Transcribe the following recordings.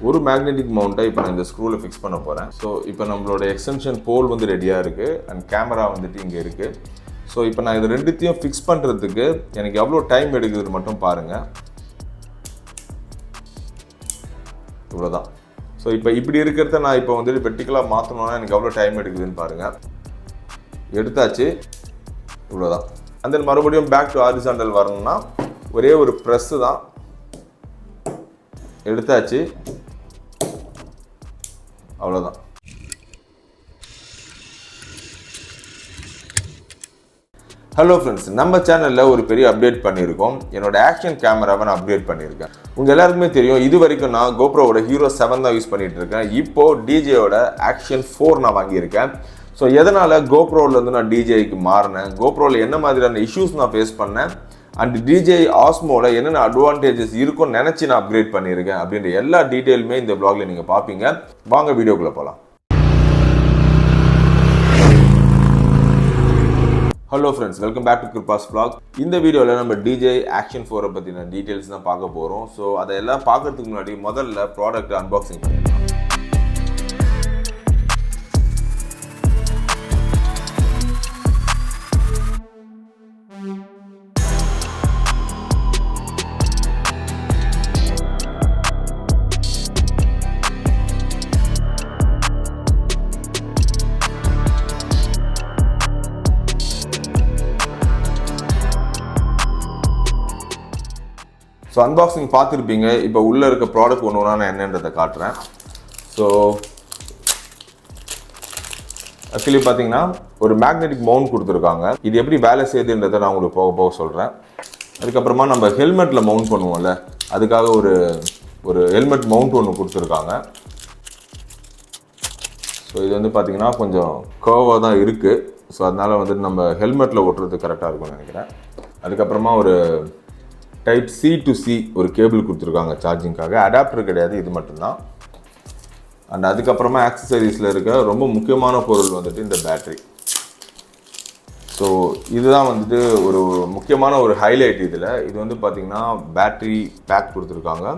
ஒரு மேக்னெட்டிக் மவுண்ட்டை இப்போ நான் இந்த ஸ்க்ரூவில் ஃபிக்ஸ் பண்ண போகிறேன். ஸோ இப்போ நம்மளோட எக்ஸ்டென்ஷன் போல் வந்து ரெடியாக இருக்குது அண்ட் கேமரா வந்துட்டு இங்கே இருக்குது. ஸோ இப்போ நான் இது ரெண்டுத்தையும் ஃபிக்ஸ் பண்ணுறதுக்கு எனக்கு எவ்வளோ டைம் எடுக்குதுன்னு மட்டும் பாருங்கள். இவ்வளோதான். ஸோ இப்போ இப்படி இருக்கிறத நான் இப்போ வந்துட்டு வெர்டிகலாக மாற்றணுன்னா எனக்கு எவ்வளோ டைம் எடுக்குதுன்னு பாருங்கள். எடுத்தாச்சு. இவ்வளோதான். அந்த மறுபடியும் பேக் டு ஹாரிசான்டல் வரணும்னா ஒரே ஒரு ப்ரெஸ்ஸு தான். எடுத்தாச்சு. அவ்வளோதான். ஹலோ ஃப்ரெண்ட்ஸ், நம்ம சேனலில் ஒரு பெரிய அப்டேட் பண்ணியிருக்கோம். என்னோட ஆக்ஷன் கேமராவை நான் அப்டேட் பண்ணியிருக்கேன். உங்கள் எல்லாருக்குமே தெரியும், இது வரைக்கும் நான் கோப்ரோவோட ஹீரோ 7 தான் யூஸ் பண்ணிகிட்டு இருக்கேன். இப்போது டிஜேயோட ஆக்ஷன் 4 நான் வாங்கியிருக்கேன். ஸோ எதனால் கோப்ரோவிலேருந்து நான் டிஜேக்கு மாறினேன், கோப்ரோவில் என்ன மாதிரியான இஷ்யூஸ் நான் ஃபேஸ் பண்ணேன், அண்ட் DJI Osmoவில் என்னென்ன அட்வான்டேஜஸ் இருக்கும்னு நினச்சி நான் அப்கிரேட் பண்ணியிருக்கேன் அப்படின்ற எல்லா டீட்டெயிலுமே இந்த வ்ளாகில் நீங்கள் பார்ப்பீங்க. வாங்க வீடியோக்குள்ளே போகலாம். Hello friends, welcome back to Kripa's vlog. இந்த வீடியோவில் நம்ம DJI ஆக்ஷன் 4 பற்றின டீட்டெயில்ஸ் தான் பார்க்க போகிறோம். ஸோ அதையெல்லாம் பார்க்கறதுக்கு முன்னாடி முதல்ல ப்ராடக்ட் அன்பாக்சிங் பண்ணிடலாம். ஸோ அன்பாக்சிங் பார்த்துருப்பீங்க. இப்போ உள்ளே இருக்க ப்ராடக்ட் ஒன்று ஒன்றா நான் என்னன்றதை காட்டுறேன். ஸோ ஆக்சுவலி பார்த்தீங்கன்னா ஒரு மேக்னெட்டிக் மவுண்ட் கொடுத்துருக்காங்க. இது எப்படி வேலை செய்யுதுன்றதை நான் உங்களுக்கு போக போக சொல்கிறேன். அதுக்கப்புறமா நம்ம ஹெல்மெட்டில் மவுண்ட் பண்ணுவோம்ல, அதுக்காக ஒரு ஹெல்மெட் மவுண்ட் ஒன்று கொடுத்துருக்காங்க. ஸோ இது வந்து பார்த்திங்கன்னா கொஞ்சம் கர்வாக தான் இருக்குது. ஸோ அதனால் வந்துட்டு நம்ம ஹெல்மெட்டில் ஓட்டுறது கரெக்டாக இருக்கும்னு நினைக்கிறேன். அதுக்கப்புறமா ஒரு டைப் C to C ஒரு கேபிள் கொடுத்துருக்காங்க சார்ஜிங்காக. அடாப்டர் கிடையாது, இது மட்டும்தான். அண்ட் அதுக்கப்புறமா ஆக்சசரிஸில் இருக்க ரொம்ப முக்கியமான பொருள் வந்துட்டு இந்த பேட்ரி. ஸோ இதுதான் வந்துட்டு ஒரு முக்கியமான ஒரு ஹைலைட் இதில். இது வந்து பார்த்திங்கன்னா பேட்ரி பேக் கொடுத்துருக்காங்க.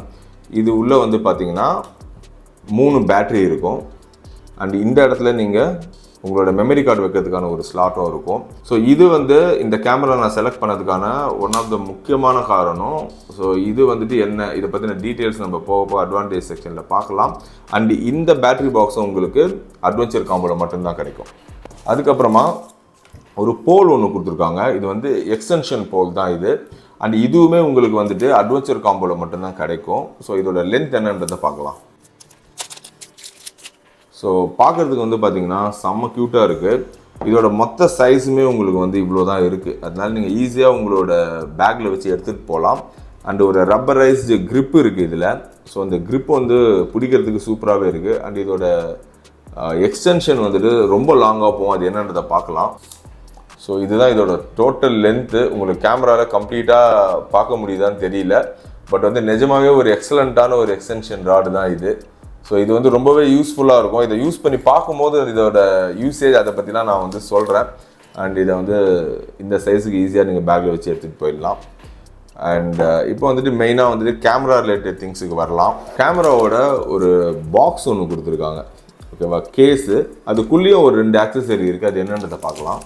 இது உள்ளே வந்து பார்த்திங்கன்னா 3 பேட்ரி இருக்கும். அண்ட் இந்த இடத்துல நீங்கள் உங்களோட மெமரி கார்டு வைக்கிறதுக்கான ஒரு ஸ்லாட்டும் இருக்கும். ஸோ இது வந்து இந்த கேமரா நான் செலக்ட் பண்ணதுக்கான ஒன் ஆஃப் த முக்கியமான காரணம். ஸோ இது வந்துட்டு என்ன, இதை பற்றின டீட்டெயில்ஸ் நம்ம போக அட்வான்டேஜ் செக்ஷனில் பார்க்கலாம். அண்ட் இந்த பேட்டரி பாக்ஸும் உங்களுக்கு அட்வென்ச்சர் காம்போவில் மட்டும்தான் கிடைக்கும். அதுக்கப்புறமா ஒரு போல் ஒன்று கொடுத்துருக்காங்க. இது வந்து எக்ஸ்டென்ஷன் போல் தான் இது. அண்ட் இதுவுமே உங்களுக்கு வந்துட்டு அட்வென்ச்சர் காம்போவில் மட்டும்தான் கிடைக்கும். ஸோ இதோட லென்த் என்னன்றதை பார்க்கலாம். ஸோ பார்க்குறதுக்கு வந்து பார்த்திங்கன்னா செம்ம க்யூட்டாக இருக்குது. இதோட மொத்த சைஸுமே உங்களுக்கு வந்து இவ்வளோ தான் இருக்குது. அதனால நீங்கள் ஈஸியாக உங்களோட பேக்கில் வச்சு எடுத்துகிட்டு போகலாம். அண்ட் ஒரு ரப்பரைஸ்டு க்ரிப் இருக்குது இதில். ஸோ அந்த க்ரிப் வந்து பிடிக்கிறதுக்கு சூப்பராகவே இருக்குது. அண்ட் இதோட எக்ஸ்டென்ஷன் வந்துட்டு ரொம்ப லாங்காக போகும். அது என்னன்றதை பார்க்கலாம். ஸோ இதுதான் இதோட டோட்டல் லென்த்து. உங்களுக்கு கேமராவில் கம்ப்ளீட்டாக பார்க்க முடியுதான்னு தெரியல, பட் வந்து நிஜமாகவே ஒரு எக்ஸலண்ட்டான ஒரு எக்ஸ்டென்ஷன் ராடு தான் இது. ஸோ இது வந்து ரொம்பவே யூஸ்ஃபுல்லாக இருக்கும். இதை யூஸ் பண்ணி பார்க்கும்போது இதோட யூசேஜ் அதை பற்றிலாம் நான் வந்து சொல்கிறேன். அண்ட் இதை வந்து இந்த சைஸுக்கு ஈஸியாக நீங்கள் பேக்கில் வச்சு எடுத்துகிட்டு போயிடலாம். அண்ட் இப்போ வந்துட்டு மெயினாக வந்துட்டு கேமரா ரிலேட்டட் திங்ஸுக்கு வரலாம். கேமராவோட ஒரு பாக்ஸ் ஒன்று கொடுத்துருக்காங்க, ஓகேவா, கேஸு. அதுக்குள்ளேயும் ஒரு 2 ஆக்சசரி இருக்குது. அது என்னன்றதை பார்க்கலாம்.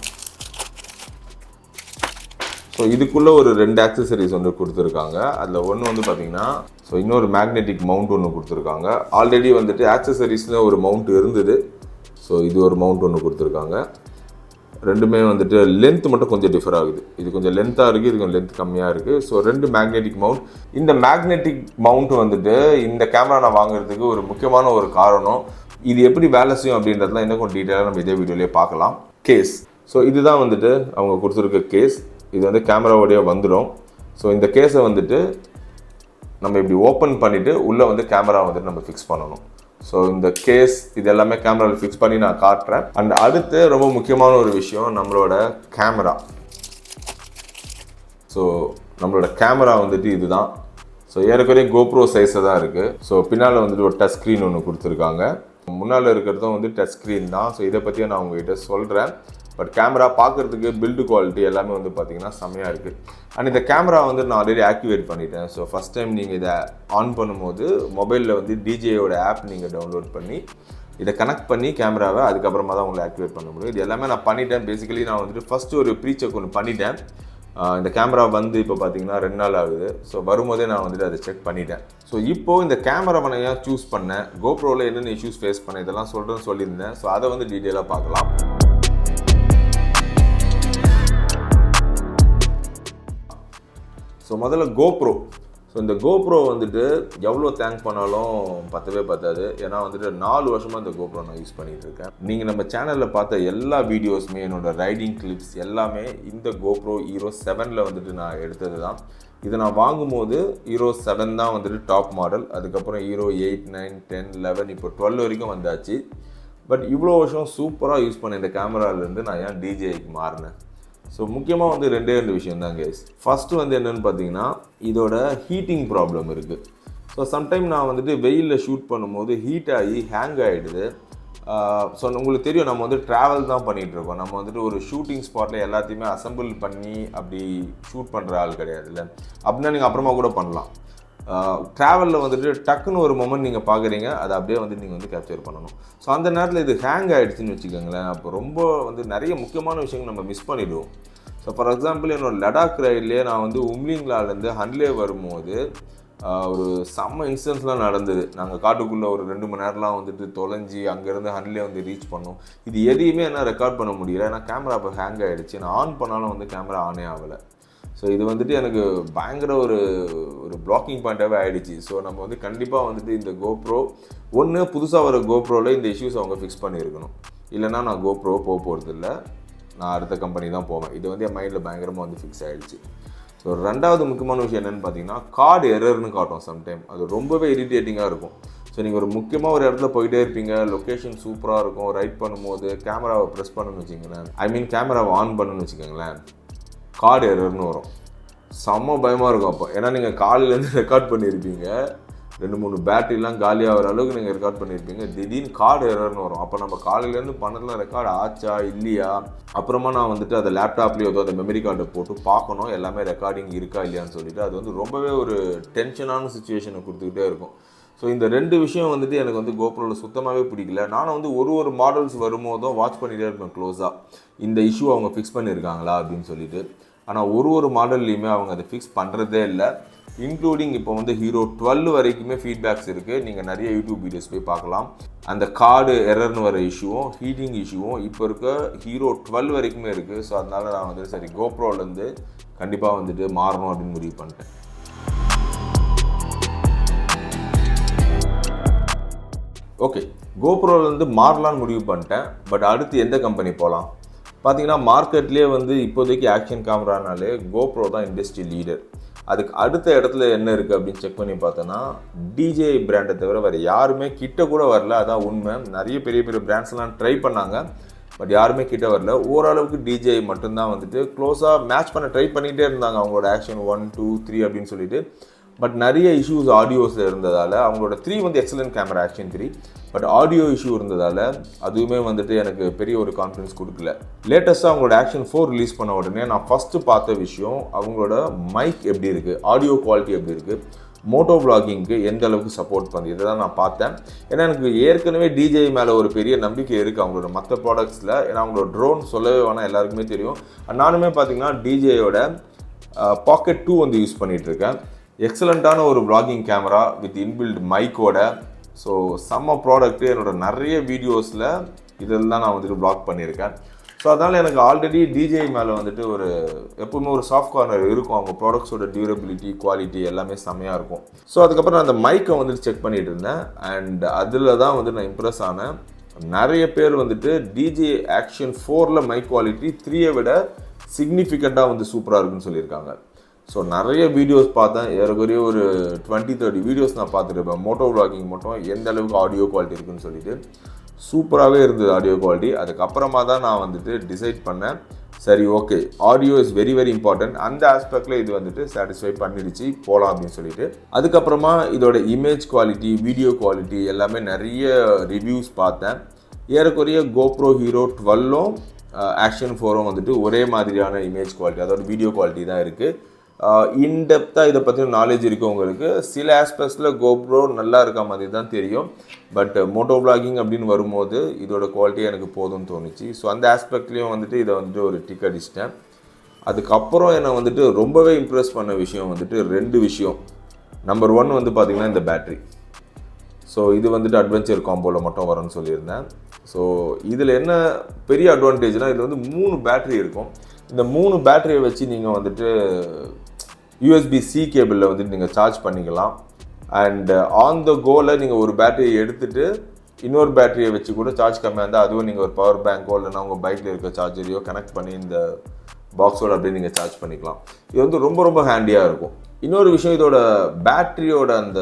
ஸோ இதுக்குள்ளே ஒரு 2 ஆக்சசரிஸ் வந்து கொடுத்துருக்காங்க. அதில் ஒன்று வந்து பார்த்திங்கன்னா, ஸோ இன்னொரு மேக்னெட்டிக் மவுண்ட் ஒன்று கொடுத்துருக்காங்க. ஆல்ரெடி வந்துட்டு ஆக்சசரிஸில் ஒரு மவுண்ட் இருந்தது. ஸோ இது ஒரு மவுண்ட் ஒன்று கொடுத்துருக்காங்க. ரெண்டுமே வந்துட்டு லென்த் மட்டும் கொஞ்சம் டிஃபர் ஆகுது. இது கொஞ்சம் லென்த்தாக இருக்குது, இது கொஞ்சம் லென்த் கம்மியாக இருக்குது. So 2 magnetic mount. இந்த மேக்னெட்டிக் மவுண்ட் வந்துட்டு இந்த கேமரா நான் வாங்குறதுக்கு ஒரு முக்கியமான ஒரு காரணம். இது எப்படி வேலை செய்யும் அப்படின்றதுலாம் இன்னும் கொஞ்சம் டீட்டெயிலாக நம்ம இதே வீடியோலேயே பார்க்கலாம். கேஸ். ஸோ இதுதான் வந்துட்டு அவங்க கொடுத்துருக்க கேஸ். இது வந்து கேமராவோடைய வந்துடும். ஸோ இந்த கேஸை வந்துட்டு நம்ம இப்படி ஓப்பன் பண்ணிவிட்டு உள்ளே வந்து கேமரா வந்துட்டு நம்ம ஃபிக்ஸ் பண்ணணும். ஸோ இந்த கேஸ் இது எல்லாமே கேமராவில் ஃபிக்ஸ் பண்ணி நான் காட்டுறேன். அண்ட் அடுத்து ரொம்ப முக்கியமான ஒரு விஷயம், நம்மளோட கேமரா. ஸோ நம்மளோட கேமரா வந்துட்டு இதுதான். ஸோ ஏறக்குறைய கோப்ரோ சைஸை தான் இருக்குது. ஸோ பின்னால் வந்துட்டு ஒரு டச் ஸ்க்ரீன் ஒன்று கொடுத்துருக்காங்க. முன்னால் இருக்கிறதும் வந்து டச் ஸ்க்ரீன் தான். ஸோ இதை பற்றியும் நான் உங்ககிட்ட சொல்கிறேன். பட் கேமரா பார்க்குறதுக்கு பில்டு குவாலிட்டி எல்லாமே வந்து பார்த்தீங்கன்னா செம்மையாக இருக்குது. அண்ட் இந்த கேமரா வந்து நான் ஆல்ரெடி ஆக்டிவேட் பண்ணிட்டேன். ஸோ ஃபஸ்ட் டைம் நீங்கள் இதை ஆன் பண்ணும்போது மொபைலில் வந்து DJIயோட ஆப் நீங்கள் டவுன்லோட் பண்ணி இதை கனெக்ட் பண்ணி கேமராவை அதுக்கப்புறமா தான் உங்களை ஆக்டிவேட் பண்ண முடியும். இது எல்லாமே நான் பண்ணிட்டேன். பேசிக்கலி நான் வந்துட்டு ஃபஸ்ட்டு ஒரு ப்ரீ செக் ஒன்று பண்ணிட்டேன். இந்த கேமரா வந்து இப்போ பார்த்தீங்கன்னா 2 நாள் ஆகுது. ஸோ வரும்போதே நான் வந்துட்டு அதை செக் பண்ணிட்டேன். ஸோ இப்போது இந்த கேமராவை நான் ஏன் சூஸ் பண்ணேன், கோப்ரோவில் என்னென்ன இஷ்யூஸ் ஃபேஸ் பண்ணேன், இதெல்லாம் சொல்லியிருந்தேன். ஸோ அதை வந்து டீட்டெயிலாக பார்க்கலாம். ஸோ முதல்ல கோப்ரோ. ஸோ இந்த கோப்ரோ வந்துட்டு எவ்வளோ தேங்க் பண்ணாலும் பத்தவே பத்தாது. ஏன்னா வந்துட்டு 4 வருஷமாக இந்த கோப்ரோ நான் யூஸ் பண்ணிகிட்டு இருக்கேன். நீங்கள் நம்ம சேனலில் பார்த்த எல்லா வீடியோஸுமே என்னோடய ரைடிங் கிளிப்ஸ் எல்லாமே இந்த கோப்ரோ ஹீரோ 7ல் வந்துட்டு நான் எடுத்தது தான். இதை நான் வாங்கும்போது ஹீரோ 7 தான் வந்துட்டு டாப் மாடல். அதுக்கப்புறம் ஹீரோ 8, 9, 10, 11 இப்போ 12 வரைக்கும் வந்தாச்சு. பட் இவ்வளோ வருஷம் சூப்பராக யூஸ் பண்ண இந்த கேமராலேருந்து நான் ஏன் DJIக்கு மாறினேன்? ஸோ முக்கியமாக வந்து 2 விஷயம் தான் கேஸ். ஃபஸ்ட்டு வந்து என்னென்னு பார்த்தீங்கன்னா இதோட ஹீட்டிங் ப்ராப்ளம் இருக்குது. ஸோ சம்டைம் நான் வந்துட்டு வெயிலில் ஷூட் பண்ணும்போது ஹீட் ஆகி ஹேங் ஆகிடுது. ஸோ உங்களுக்கு தெரியும், நம்ம வந்து ட்ராவல் தான் பண்ணிகிட்ருக்கோம். நம்ம வந்துட்டு ஒரு ஷூட்டிங் ஸ்பாட்டில் எல்லாத்தையுமே அசம்பிள் பண்ணி அப்படி ஷூட் பண்ணுற ஆள் கிடையாதுல்ல. அப்படின்னா நீங்கள் அப்புறமா கூட பண்ணலாம். ட்ராவலில் வந்துட்டு டக்குன்னு ஒரு மொமெண்ட் நீங்கள் பார்க்குறீங்க, அதை அப்படியே வந்து நீங்கள் வந்து கேப்சர் பண்ணணும். ஸோ அந்த நேரத்தில் இது ஹேங் ஆகிடுச்சின்னு வச்சுக்கோங்களேன். அப்போ ரொம்ப வந்து நிறைய முக்கியமான விஷயங்கள் நம்ம மிஸ் பண்ணிவிடுவோம். ஸோ ஃபார் எக்ஸாம்பிள் என்னோடய லடாக் ரைட்லேயே நான் வந்து உம்லிங்லாலேருந்து ஹன்லே வரும்போது ஒரு செம்ம இன்சிடென்ட்ஸ்லாம் நடந்தது. நாங்கள் காட்டுக்குள்ளே ஒரு 2 மணி நேரம்லாம் வந்துட்டு தொலைஞ்சி அங்கேருந்து ஹன்லே வந்து ரீச் பண்ணோம். இது எதையுமே என்ன ரெக்கார்ட் பண்ண முடியல. ஏன்னா கேமரா இப்போ ஹேங் ஆகிடுச்சு. நான் ஆன் பண்ணாலும் வந்து கேமரா ஆனே ஆகலை. ஸோ இது வந்துட்டு எனக்கு பயங்கர ஒரு பிளாக்கிங் பாயிண்ட்டாகவே ஆகிடுச்சு. ஸோ நம்ம வந்து கண்டிப்பாக வந்துட்டு இந்த கோப்ரோ ஒன்று புதுசாக வர கோப்ரோவில் இந்த இஷ்யூஸ் அவங்க ஃபிக்ஸ் பண்ணியிருக்கணும். இல்லைனா நான் கோப்ரோ போகிறது இல்லை, நான் அடுத்த கம்பெனி தான் போவேன். இது வந்து என் மைண்டில் பயங்கரமாக வந்து ஃபிக்ஸ் ஆகிடுச்சு. ஸோ 2வது முக்கியமான விஷயம் என்னென்னு பார்த்தீங்கன்னா கார்டு எரர்னு காட்டும் சம்டைம். அது ரொம்பவே இரிட்டேட்டிங்காக இருக்கும். ஸோ நீங்கள் ஒரு முக்கியமாக ஒரு இடத்துல போயிட்டே இருப்பீங்க, லொக்கேஷன் சூப்பராக இருக்கும், ரைட் பண்ணும்போது கேமராவை ப்ரெஸ் பண்ணணும்னு வச்சுக்கோங்களேன், கேமராவை ஆன் பண்ணணும்னு வச்சுக்கோங்களேன், கார்டு எரர்னு வரும். செம்ம பயமாக இருக்கும் அப்போ. ஏன்னா நீங்கள் காலையிலேருந்து ரெக்கார்ட் பண்ணியிருப்பீங்க, 2-3 பேட்டரிலாம் காலியாகிற அளவுக்கு நீங்கள் ரெக்கார்ட் பண்ணியிருப்பீங்க, திடீர்னு கார்டு எரர்னு வரும். அப்போ நம்ம காலையிலேருந்து பண்ணதில் ரெக்கார்டு ஆச்சா இல்லையா, அப்புறமா நான் வந்துட்டு அதை லேப்டாப்லேயோ அந்த மெமரி கார்டை போட்டு பார்க்கணும் எல்லாமே ரெக்கார்டிங் இருக்கா இல்லையான்னு சொல்லிட்டு அது வந்து ரொம்பவே ஒரு டென்ஷனான சுச்சுவேஷனை கொடுத்துக்கிட்டே இருக்கும். ஸோ இந்த 2 விஷயம் வந்துட்டு எனக்கு வந்து கோப்ரோவில் சுத்தமாகவே பிடிக்கல. நானும் வந்து ஒரு மாடல்ஸ் வரும்போதும் வாட்ச் பண்ணிகிட்டே இருப்பேன் க்ளோஸாக, இந்த இஷ்யூ அவங்க ஃபிக்ஸ் பண்ணியிருக்காங்களா அப்படின்னு சொல்லிட்டு. ஆனால் ஒரு மாடல்லையுமே அவங்க அதை ஃபிக்ஸ் பண்ணுறதே இல்லை. இன்க்ளூடிங் இப்போ வந்து ஹீரோ 12 வரைக்குமே ஃபீட்பேக்ஸ் இருக்குது. நீங்கள் நிறைய யூடியூப் வீடியோஸ் போய் பார்க்கலாம். அந்த கார்டு எரர்னு வர இஷ்யூவும் ஹீட்டிங் இஷ்யூவும் இப்போ இருக்க ஹீரோ 12 வரைக்குமே இருக்குது. ஸோ அதனால் நான் வந்து சரி கோப்ரோலேருந்து கண்டிப்பாக வந்துட்டு மாறணும் அப்படின்னு முடிவு பண்ணிட்டேன். ஓகே, கோப்ரோலேருந்து மாறலான்னு முடிவு பண்ணிட்டேன். பட் அடுத்து எந்த கம்பெனி போகலாம் பார்த்தீங்கன்னா, மார்க்கெட்லேயே வந்து இப்போதைக்கு ஆக்ஷன் கேமரானாலே கோப்ரோ தான் இண்டஸ்ட்ரி லீடர். அதுக்கு அடுத்த இடத்துல என்ன இருக்குது அப்படின்னு செக் பண்ணி பார்த்தோன்னா DJI பிராண்டை தவிர வேறு யாருமே கிட்ட கூட வரல. அதான் உண்மை. நிறைய பெரிய பிராண்ட்ஸ்லாம் ட்ரை பண்ணாங்க, பட் யாருமே கிட்ட வரல. ஓரளவுக்கு DJI மட்டும்தான் வந்துட்டு க்ளோஸாக மேட்ச் பண்ண ட்ரை பண்ணிகிட்டே இருந்தாங்க அவங்களோட ஆக்ஷன் 1, 2, 3 அப்படின்னு சொல்லிட்டு. பட் நிறைய இஷ்யூஸ் ஆடியோஸில் இருந்ததால் அவங்களோட 3 வந்து excellent camera action 3, but audio issue இருந்ததால் அதுவுமே வந்துட்டு எனக்கு பெரிய ஒரு கான்ஃபிடன்ஸ் கொடுக்கல. லேட்டஸ்ட்டாக அவங்களோட ஆக்ஷன் 4 ரிலீஸ் பண்ண உடனே நான் ஃபஸ்ட்டு பார்த்த விஷயம் அவங்களோட மைக் எப்படி இருக்குது, ஆடியோ குவாலிட்டி எப்படி இருக்குது, மோட்டோ விளாகிங்க்கு எந்த அளவுக்கு சப்போர்ட் பண்ணுது, இதை தான் நான் பார்த்தேன். ஏன்னா எனக்கு ஏற்கனவே DJI மேலே ஒரு பெரிய நம்பிக்கை இருக்குது அவங்களோட மற்ற ப்ராடக்ட்ஸில். ஏன்னா அவங்களோட ட்ரோன் சொல்லவே வேணாம், எல்லாருக்குமே தெரியும். நானுமே பார்த்தீங்கன்னா DJIயோட பாக்கெட் 2 வந்து யூஸ் பண்ணிகிட்ருக்கேன். எக்ஸலண்ட்டான ஒரு vlogging கேமரா வித் இன்பில்ட் மைக்கோட. ஸோ செம்ம ப்ராடக்ட்டு. என்னோட நிறைய வீடியோஸில் இதில் தான் நான் வந்துட்டு vlog பண்ணியிருக்கேன். ஸோ அதனால் எனக்கு ஆல்ரெடி DJI மேலே வந்துட்டு எப்பவுமே ஒரு சாஃப்ட் கார்னர் இருக்கும். அவங்க ப்ராடக்ட்ஸோட டியூரபிலிட்டி, குவாலிட்டி எல்லாமே செம்மையாக இருக்கும். ஸோ அதுக்கப்புறம் நான் அந்த மைக்கை வந்துட்டு செக் பண்ணிகிட்டு இருந்தேன். அண்ட் அதில் தான் வந்துட்டு நான் இம்ப்ரெஸ் ஆனேன். நிறைய பேர் வந்துட்டு DJI ஆக்ஷன் 4ல் மைக் குவாலிட்டி 3ஐ விட சிக்னிஃபிகண்ட்டாக வந்து சூப்பராக இருக்குன்னு சொல்லியிருக்காங்க. ஸோ நிறைய வீடியோஸ் பார்த்தேன். ஏறக்குறைய ஒரு 20-30 வீடியோஸ் நான் பார்த்துருப்பேன். மோட்டோ விளாகிங் மட்டும் எந்த அளவுக்கு ஆடியோ குவாலிட்டி இருக்குன்னு சொல்லிட்டு சூப்பராகவே இருந்தது ஆடியோ குவாலிட்டி. அதுக்கப்புறமா தான் நான் வந்துட்டு டிசைட் பண்ணேன், சரி okay audio is very very important, அந்த ஆஸ்பெக்டில் இது வந்துட்டு சாட்டிஸ்ஃபை பண்ணிடுச்சு, போகலாம் அப்படின்னு சொல்லிட்டு. அதுக்கப்புறமா இதோட இமேஜ் குவாலிட்டி, வீடியோ குவாலிட்டி எல்லாமே நிறைய ரிவ்யூஸ் பார்த்தேன். ஏறக்குறைய கோப்ரோ ஹீரோ 12ம் ஆக்ஷன் 4ம் வந்துட்டு ஒரே மாதிரியான இமேஜ் குவாலிட்டி, அதாவது வீடியோ குவாலிட்டி தான் இருக்குது. இன்டெப்த்தாக இதை பற்றின நாலேஜ் இருக்குது உங்களுக்கு. சில ஆஸ்பெக்ட்ஸில் கோப்ரோ நல்லா இருக்க மாதிரி தான் தெரியும். பட் மோட்டோ விளாகிங் அப்படின்னு வரும்போது இதோட குவாலிட்டி எனக்கு போதும்னு தோணுச்சு. ஸோ அந்த ஆஸ்பெக்ட்லேயும் வந்துட்டு இதை வந்துட்டு ஒரு டிக் அடிச்சிட்டேன். அதுக்கப்புறம் என்னை வந்துட்டு ரொம்பவே இம்ப்ரெஸ் பண்ண விஷயம் வந்துட்டு 2 விஷயம். நம்பர் 1 வந்து பார்த்திங்கன்னா இந்த பேட்ரி. ஸோ இது வந்துட்டு அட்வென்ச்சர் காம்போவில் மட்டும் வரும்னு சொல்லியிருந்தேன். ஸோ இதில் என்ன பெரிய அட்வான்டேஜ்னால் இதில் வந்து 3 பேட்ரி இருக்கும். இந்த 3 பேட்டரியை வச்சு நீங்கள் வந்துட்டு USB-C கேபிளில் வந்துட்டு நீங்கள் சார்ஜ் பண்ணிக்கலாம். அண்ட் ஆன் த கோவில் நீங்கள் ஒரு பேட்டரியை எடுத்துகிட்டு இன்னொரு பேட்டரியை வச்சு கூட சார்ஜ் கம்மியாக இருந்தால் அதுவும் நீங்கள் ஒரு பவர் பேங்கோ இல்லைனா உங்கள் பைக்கில் இருக்க சார்ஜரையோ கனெக்ட் பண்ணி இந்த பாக்ஸோட அப்படியே நீங்கள் சார்ஜ் பண்ணிக்கலாம். இது வந்து ரொம்ப ரொம்ப ஹேண்டியாக இருக்கும். இன்னொரு விஷயம், இதோட பேட்டரியோட அந்த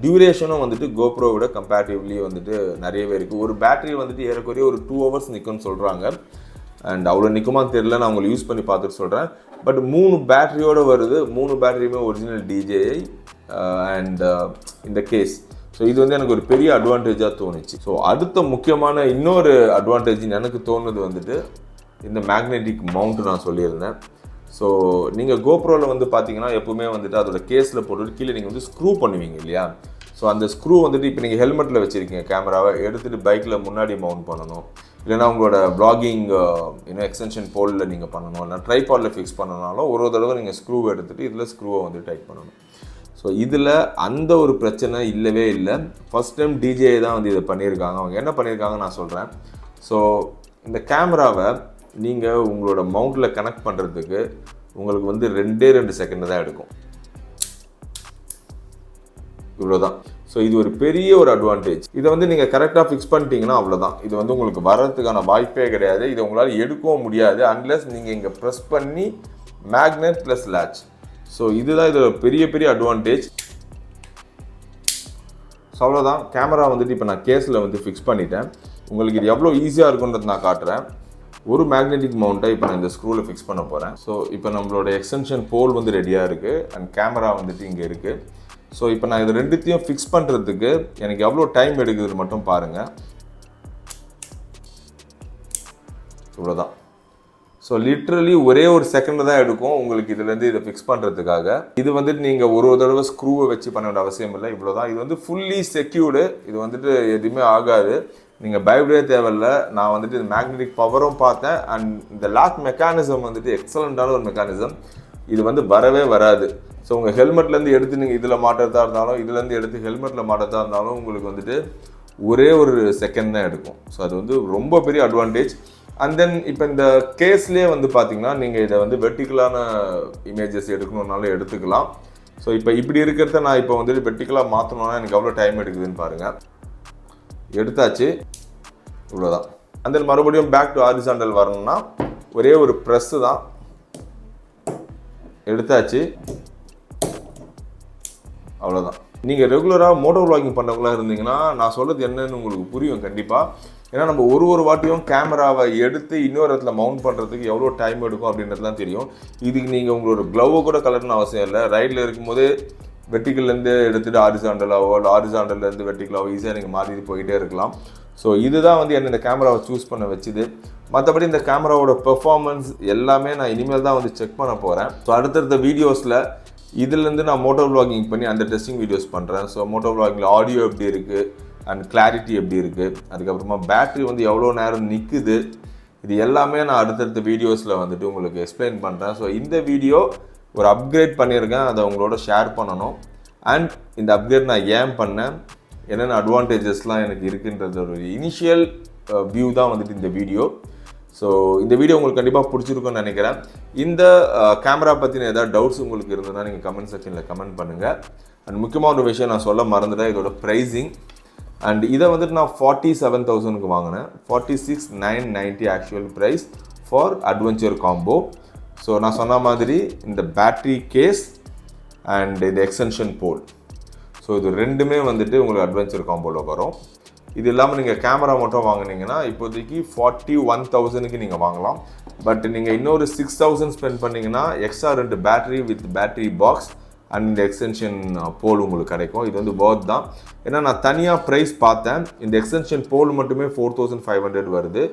டியூரேஷனும் வந்துட்டு கோப்ரோவோட கம்பேரிட்டிவ்லி வந்துட்டு நிறையவே இருக்குது. ஒரு பேட்டரி வந்துட்டு ஏறக்குறைய ஒரு 2 hours நிற்கும்னு சொல்கிறாங்க. அண்ட் அவ்வளோ நிற்குமான்னு தெரியல, நான் உங்களுக்கு யூஸ் பண்ணி பார்த்துட்டு சொல்கிறேன். பட் 3 பேட்டரியோடு வருது. 3 பேட்டரியுமே ஒரிஜினல் DJI அண்ட் இந்த கேஸ். ஸோ இது வந்து எனக்கு ஒரு பெரிய அட்வான்டேஜாக தோணுச்சு. ஸோ அடுத்த முக்கியமான இன்னொரு அட்வான்டேஜ்னு எனக்கு தோணுது வந்துட்டு இந்த மேக்னெட்டிக் மவுண்ட் நான் சொல்லியிருந்தேன். ஸோ நீங்கள் கோப்ரோவில் வந்து பார்த்தீங்கன்னா எப்பவுமே வந்துட்டு அதோட கேஸில் போட்டுட்டு கீழே நீங்கள் வந்து ஸ்க்ரூ பண்ணுவீங்க இல்லையா? ஸோ அந்த ஸ்க்ரூ வந்துட்டு இப்போ நீங்கள் ஹெல்மெட்டில் வச்சுருக்கீங்க, கேமராவை எடுத்துகிட்டு பைக்கில் முன்னாடி மவுண்ட் பண்ணணும், இல்லைனா உங்களோட வ்ளாகிங் எக்ஸ்டென்ஷன் போலில் நீங்கள் பண்ணணும், இல்லை ட்ரைபாடில் ஃபிக்ஸ் பண்ணனாலும் ஒரு தடவை நீங்கள் ஸ்க்ரூ எடுத்துகிட்டு இதில் ஸ்க்ரூவை வந்து டைட் பண்ணணும். ஸோ இதில் அந்த ஒரு பிரச்சனை இல்லவே இல்லை. ஃபஸ்ட் டைம் DJI தான் வந்து இதை பண்ணியிருக்காங்க. அவங்க என்ன பண்ணியிருக்காங்க நான் சொல்கிறேன். ஸோ இந்த கேமராவை நீங்கள் உங்களோட மவுண்டில் கனெக்ட் பண்ணுறதுக்கு உங்களுக்கு வந்து 2 செகண்ட் தான் எடுக்கும். இவ்வளோதான். ஸோ இது ஒரு பெரிய ஒரு அட்வான்டேஜ். இதை வந்து நீங்கள் கரெக்டாக ஃபிக்ஸ் பண்ணிட்டீங்கன்னா அவ்வளோதான். இது வந்து உங்களுக்கு வர்றதுக்கான வாய்ப்பே கிடையாது. இதை உங்களால் எடுக்கவும் முடியாது அன்லெஸ் நீங்கள் இங்கே ப்ரெஸ் பண்ணி மேக்னெட் ப்ளஸ் லேட்ச். ஸோ இதுதான் இதோட பெரிய பெரிய அட்வான்டேஜ். ஸோ அவ்வளோதான். கேமரா வந்துட்டு இப்போ நான் கேஸில் வந்து ஃபிக்ஸ் பண்ணிட்டேன். உங்களுக்கு இது எவ்வளோ ஈஸியாக இருக்குன்றது நான் காட்டுறேன். ஒரு மேக்னெட்டிக் மவுண்ட்டை இப்போ நான் இந்த ஸ்க்ரூவில் ஃபிக்ஸ் பண்ண போகிறேன். ஸோ இப்போ நம்மளோட எக்ஸ்டென்ஷன் போல் வந்து ரெடியாக இருக்குது அண்ட் கேமரா வந்துட்டு இங்கே இருக்குது. ஸோ இப்போ நான் இது 2த்தையும் ஃபிக்ஸ் பண்ணுறதுக்கு எனக்கு எவ்வளோ டைம் எடுக்குதுன்னு மட்டும் பாருங்கள். இவ்வளோதான். ஸோ லிட்ரலி ஒரே ஒரு செகண்ட் தான் எடுக்கும் உங்களுக்கு இதுலேருந்து இதை ஃபிக்ஸ் பண்ணுறதுக்காக. இது வந்துட்டு நீங்கள் ஒரு தடவை ஸ்க்ரூவை வச்சு பண்ண வேண்டிய அவசியம் இல்லை. இவ்வளோதான். இது வந்து ஃபுல்லி செக்யூர்டு. இது வந்துட்டு எதுவுமே ஆகாது. நீங்கள் பயப்படவே தேவையில்லை. நான் வந்துட்டு இந்த மேக்னெட்டிக் பவரும் பார்த்தேன் அண்ட் இந்த லாக் மெக்கானிசம் வந்துட்டு எக்ஸலண்ட்டான ஒரு மெக்கானிசம். இது வந்து வரவே வராது. ஸோ உங்கள் ஹெல்மெட்லேருந்து எடுத்து நீங்கள் இதில் மாட்டுறதா இருந்தாலும் இதுலேருந்து எடுத்து ஹெல்மெட்டில் மாட்டுறதா இருந்தாலும் உங்களுக்கு வந்துட்டு ஒரே ஒரு செகண்ட் தான் எடுக்கும். ஸோ அது வந்து ரொம்ப பெரிய அட்வான்டேஜ். அண்ட் தென் இப்போ இந்த கேஸ்லேயே வந்து பார்த்தீங்கன்னா நீங்கள் இதை வந்து வெர்டிக்கலான இமேஜஸ் எடுக்கணுன்னாலும் எடுத்துக்கலாம். ஸோ இப்போ இப்படி இருக்கிறத நான் இப்போ வந்துட்டு வெர்டிக்கலாக மாற்றணுன்னா எனக்கு எவ்வளோ டைம் எடுக்குதுன்னு பாருங்கள். எடுத்தாச்சு. இவ்வளோதான். அண்ட் தென் மறுபடியும் பேக் டு ஹாரிசாண்டல் வரணும்னா ஒரே ஒரு ப்ரெஸ்ஸு தான். எடுத்தாச்சு. அவ்வளோதான். நீங்கள் ரெகுலராக மோட்டோ விளாகிங் பண்ணுறவங்களா இருந்தீங்கன்னா நான் சொல்கிறது என்னன்னு உங்களுக்கு புரியும் கண்டிப்பாக. ஏன்னா நம்ம ஒரு வாட்டியும் கேமராவை எடுத்து இன்னொரு இடத்துல மவுண்ட் பண்ணுறதுக்கு எவ்வளோ டைம் எடுக்கும் அப்படின்றதுலாம் தெரியும். இதுக்கு நீங்கள் உங்களோட க்ளவ்வை கூட கலர்னு அவசியம் இல்லை. ரைடில் இருக்கும்போது வெர்டிக்கல்லேருந்து எடுத்துகிட்டு ஹாரிசாண்டலாவோ இல்லை ஹாரிசாண்டல்லேருந்து வெர்டிக்கலாவோ ஈஸியாக நீங்கள் மாற்றிட்டு போயிட்டே இருக்கலாம். ஸோ இதுதான் வந்து என்ன இந்த கேமராவை சூஸ் பண்ண வச்சுது. மற்றபடி இந்த கேமராவோட பெர்ஃபார்மன்ஸ் எல்லாமே நான் இனிமேல் தான் வந்து செக் பண்ண போகிறேன். ஸோ அடுத்தடுத்த வீடியோஸில் இதுலேருந்து நான் மோட்டோ விளாகிங் பண்ணி அந்த டெஸ்டிங் வீடியோஸ் பண்ணுறேன். ஸோ மோட்டோ விளாகிங்கில் ஆடியோ எப்படி இருக்குது அண்ட் கிளாரிட்டி எப்படி இருக்குது, அதுக்கப்புறமா பேட்ரி வந்து எவ்வளோ நேரம் நிற்குது, இது எல்லாமே நான் அடுத்தடுத்த வீடியோஸில் வந்துட்டு உங்களுக்கு எக்ஸ்பிளைன் பண்ணுறேன். ஸோ இந்த வீடியோ ஒரு அப்கிரேட் பண்ணியிருக்கேன், அதை உங்களோட ஷேர் பண்ணணும். அண்ட் இந்த அப்கிரேட் நான் ஏன் பண்ணேன், என்னென்ன அட்வான்டேஜஸ்லாம் எனக்கு இருக்குன்றது ஒரு இனிஷியல் வியூ தான் வந்துட்டு இந்த வீடியோ. ஸோ இந்த வீடியோ உங்களுக்கு கண்டிப்பாக பிடிச்சிருக்குன்னு நினைக்கிறேன். இந்த கேமரா பற்றின ஏதாவது டவுட்ஸ் உங்களுக்கு இருந்ததுன்னா நீங்கள் கமெண்ட் செக்ஷனில் கமெண்ட் பண்ணுங்கள். அண்ட் முக்கியமான ஒரு விஷயம் நான் சொல்ல மறந்துட்டேன், இதோட ப்ரைஸிங். அண்ட் இதை வந்துட்டு நான் 47,000க்கு வாங்கினேன். 46,990 actual price for adventure combo. So நான் சொன்ன மாதிரி இந்த பேட்ரி கேஸ் அண்ட் இந்த எக்ஸ்டென்ஷன் போல், ஸோ இது ரெண்டுமே வந்துட்டு உங்களுக்கு அட்வென்ச்சர் காம்போவில் வரும். இது இல்லாமல் நீங்கள் கேமரா மட்டும் வாங்கினீங்கன்னா இப்போதைக்கு 41,000க்கு நீங்கள் வாங்கலாம். பட் நீங்கள் இன்னொரு 6,000 ஸ்பெண்ட் பண்ணிங்கன்னா extra 2 battery with battery box and இந்த எக்ஸ்டென்ஷன் போல் உங்களுக்கு கிடைக்கும். இது வந்து வர்த் தான். ஏன்னா நான் தனியாக ப்ரைஸ் பார்த்தேன், இந்த எக்ஸ்டென்ஷன் போல் மட்டுமே 4,500 வருது.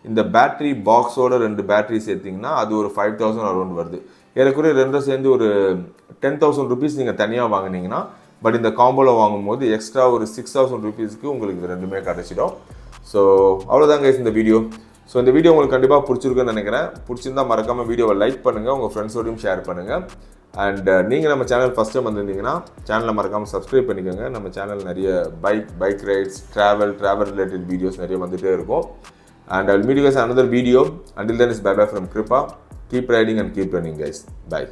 இந்த பேட்டரி பாக்ஸோட 2 பேட்டரி சேர்த்திங்கன்னா அது ஒரு 5000 அரௌண்ட் வருது. ஏறக்குறைய ரெண்டும் சேர்ந்து ஒரு 10,000 ருபீஸ் நீங்கள் தனியாக வாங்கினீங்கன்னா, பட் இந்த காம்போவில் வாங்கும்போது எக்ஸ்ட்ரா ஒரு 6000 ருபீஸ்க்கு உங்களுக்கு இது ரெண்டுமே கிடச்சிடும். ஸோ அவ்வளோதாங்க இந்த வீடியோ. ஸோ இந்த வீடியோ உங்களுக்கு கண்டிப்பாக பிடிச்சிருக்குன்னு நினைக்கிறேன். பிடிச்சிருந்தா மறக்காமல் வீடியோவை லைக் பண்ணுங்கள், உங்கள் ஃப்ரெண்ட்ஸோடையும் ஷேர் பண்ணுங்கள். அண்ட் நீங்கள் நம்ம சேனல் ஃபஸ்ட் டைம் வந்திருந்தீங்கன்னா சேனலை மறக்காமல் சப்ஸ்கிரைப் பண்ணிக்கோங்க. நம்ம சேனல் நிறைய bike rides, travel related videos நிறைய வந்துகிட்டே இருக்கும். And I'll meet you guys in another video. Until then, it's bye-bye from Kripa. Keep riding and keep running, guys. Bye.